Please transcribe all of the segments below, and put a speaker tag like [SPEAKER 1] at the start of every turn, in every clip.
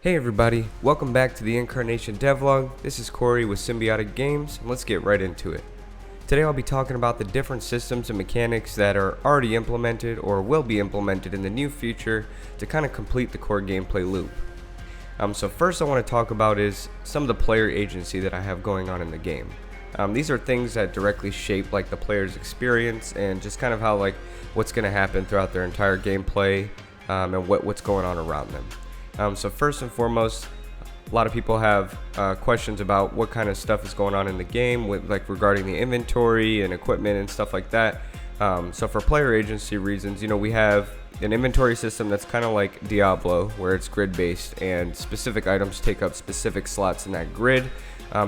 [SPEAKER 1] Hey everybody, welcome back to the Incarnation Devlog. This is Corey with Symbiotic Games, and let's get right into it. Today I'll be talking about the different systems and mechanics that are already implemented or will be implemented in the near future to kind of complete the core gameplay loop. So first I want to talk about is some of the player agency that I have going on in the game. These are things that directly shape like the player's experience and just kind of how like what's going to happen throughout their entire gameplay and what's going on around them. So first and foremost, a lot of people have questions about what kind of stuff is going on in the game with like regarding the inventory and equipment and stuff like that. So for player agency reasons, we have an inventory system that's kind of like Diablo, where it's grid based and specific items take up specific slots in that grid.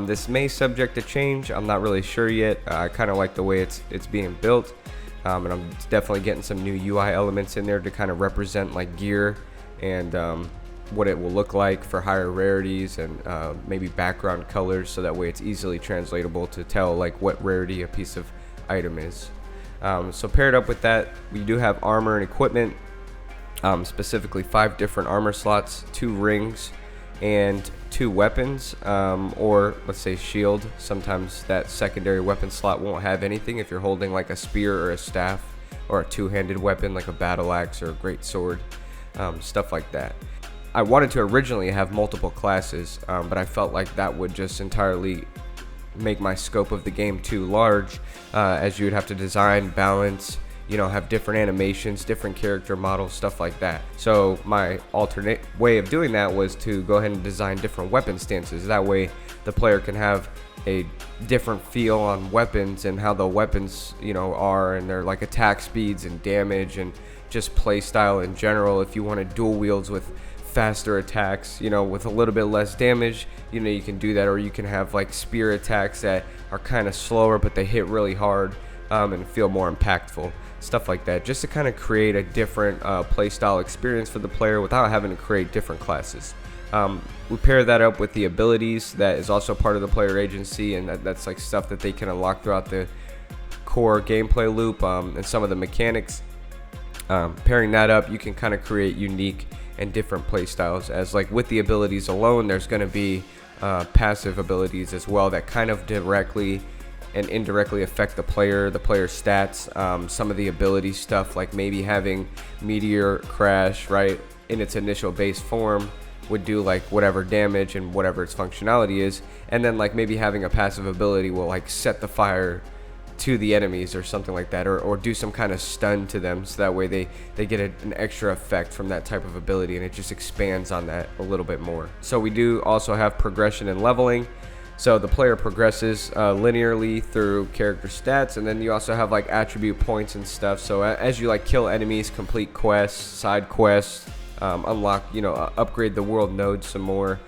[SPEAKER 1] This may subject to change. I'm not really sure yet. I kind of like the way it's being built, and I'm definitely getting some new UI elements in there to kind of represent like gear and what it will look like for higher rarities and maybe background colors, so that way it's easily translatable to tell like what rarity a piece of item is. So paired up with that, we do have armor and equipment, specifically 5 different armor slots, 2 rings, and 2 weapons, or let's say shield. Sometimes that secondary weapon slot won't have anything if you're holding like a spear or a staff or a 2-handed weapon like a battle axe or a great sword, stuff like that. I wanted to originally have multiple classes, but I felt like that would just entirely make my scope of the game too large, as you would have to design, balance, have different animations, different character models, stuff like that. So my alternate way of doing that was to go ahead and design different weapon stances. That way the player can have a different feel on weapons and how the weapons, are, and their like attack speeds and damage and just play style in general. If you want to dual wields with faster attacks, with a little bit less damage, you can do that, or you can have like spear attacks that are kind of slower but they hit really hard and feel more impactful, stuff like that, just to kind of create a different play style experience for the player without having to create different classes. We pair that up with the abilities that is also part of the player agency, and that's like stuff that they can unlock throughout the core gameplay loop, and some of the mechanics. Pairing that up, you can kind of create unique and different play styles, as like with the abilities alone, there's going to be passive abilities as well that kind of directly and indirectly affect the player's stats. Some of the ability stuff, like maybe having meteor crash right in its initial base form, would do like whatever damage and whatever its functionality is, and then like maybe having a passive ability will like set the fire to the enemies or something like that, or do some kind of stun to them, so that way they get an extra effect from that type of ability, and it just expands on that a little bit more. So we do also have progression and leveling, so the player progresses linearly through character stats, and then you also have like attribute points and stuff. So as you like kill enemies, complete quests, side quests, unlock, upgrade the world nodes some more,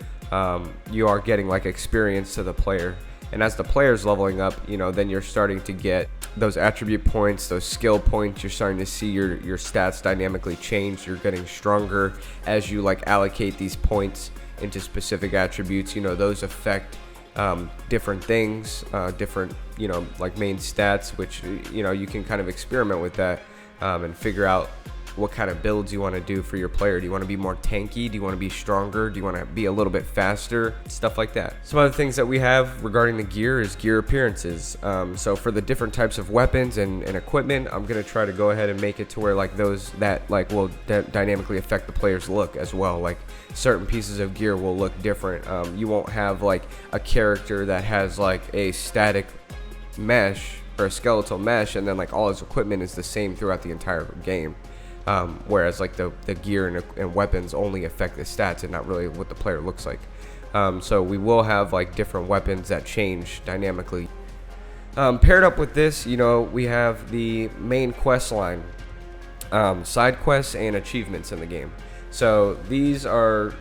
[SPEAKER 1] you are getting like experience to the player. And as the player's leveling up, then you're starting to get those attribute points, those skill points. You're starting to see your stats dynamically change. You're getting stronger as you like allocate these points into specific attributes. Those affect different things, different, like main stats, which, you can kind of experiment with that and figure out what kind of builds you want to do for your player. Do you want to be more tanky? Do you want to be stronger? Do you want to be a little bit faster? Stuff like that. Some other things that we have regarding the gear is gear appearances. So for the different types of weapons and equipment, I'm going to try to go ahead and make it to where like those that like will dynamically affect the player's look as well. Like certain pieces of gear will look different. You won't have like a character that has like a static mesh or a skeletal mesh and then like all his equipment is the same throughout the entire game. Whereas like the gear and weapons only affect the stats and not really what the player looks like. So we will have like different weapons that change dynamically. Paired up with this, we have the main quest line, side quests and achievements in the game. So these are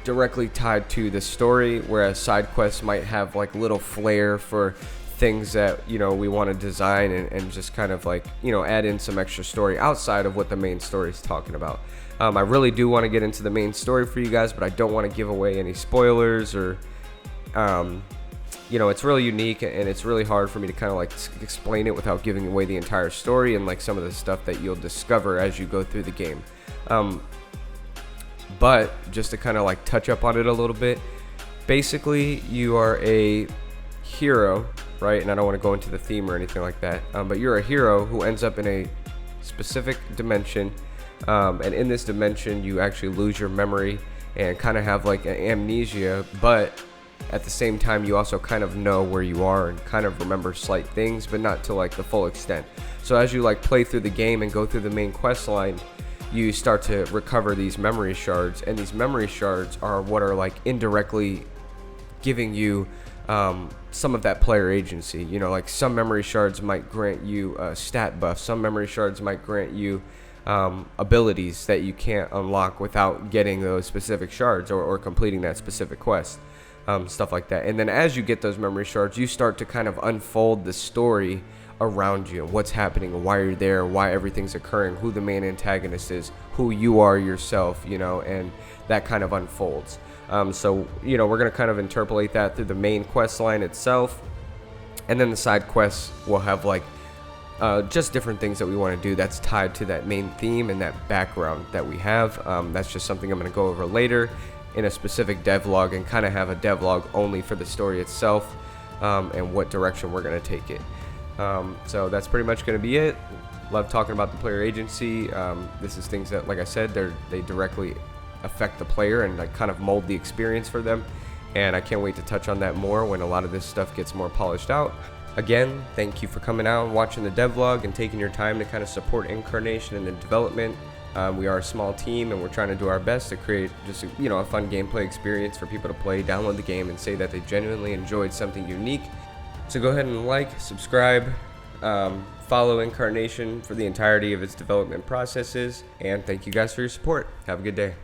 [SPEAKER 1] directly tied to the story, whereas side quests might have like little flair for things that we want to design and just kind of like add in some extra story outside of what the main story is talking about. I really do want to get into the main story for you guys, but I don't want to give away any spoilers or it's really unique and it's really hard for me to kind of like explain it without giving away the entire story and like some of the stuff that you'll discover as you go through the game. But just to kind of like touch up on it a little bit, basically you are a hero, right? And I don't want to go into the theme or anything like that, but you're a hero who ends up in a specific dimension, and in this dimension you actually lose your memory and kind of have like an amnesia, but at the same time you also kind of know where you are and kind of remember slight things, but not to like the full extent. So as you like play through the game and go through the main quest line, you start to recover these memory shards, and these memory shards are what are like indirectly giving you some of that player agency. You know, like some memory shards might grant you a stat buff, some memory shards might grant you abilities that you can't unlock without getting those specific shards or completing that specific quest, stuff like that. And then as you get those memory shards, you start to kind of unfold the story around you, what's happening, why you're there, why everything's occurring, who the main antagonist is, who you are yourself, you know, and that kind of unfolds. So, you know, we're going to kind of interpolate that through the main quest line itself, and then the side quests will have like just different things that we want to do that's tied to that main theme and that background that we have. That's just something I'm going to go over later in a specific devlog, and kind of have a devlog only for the story itself, and what direction we're going to take it. So that's pretty much going to be it. Love talking about the player agency. This is things that, like I said, they directly affect the player and like kind of mold the experience for them, and I can't wait to touch on that more when a lot of this stuff gets more polished out. Again, thank you for coming out and watching the devlog and taking your time to kind of support Incarnation and the development. We are a small team, and we're trying to do our best to create just a fun gameplay experience for people to play, download the game, and say that they genuinely enjoyed something unique. So go ahead and like, subscribe, follow Incarnation for the entirety of its development processes, and thank you guys for your support. Have a good day.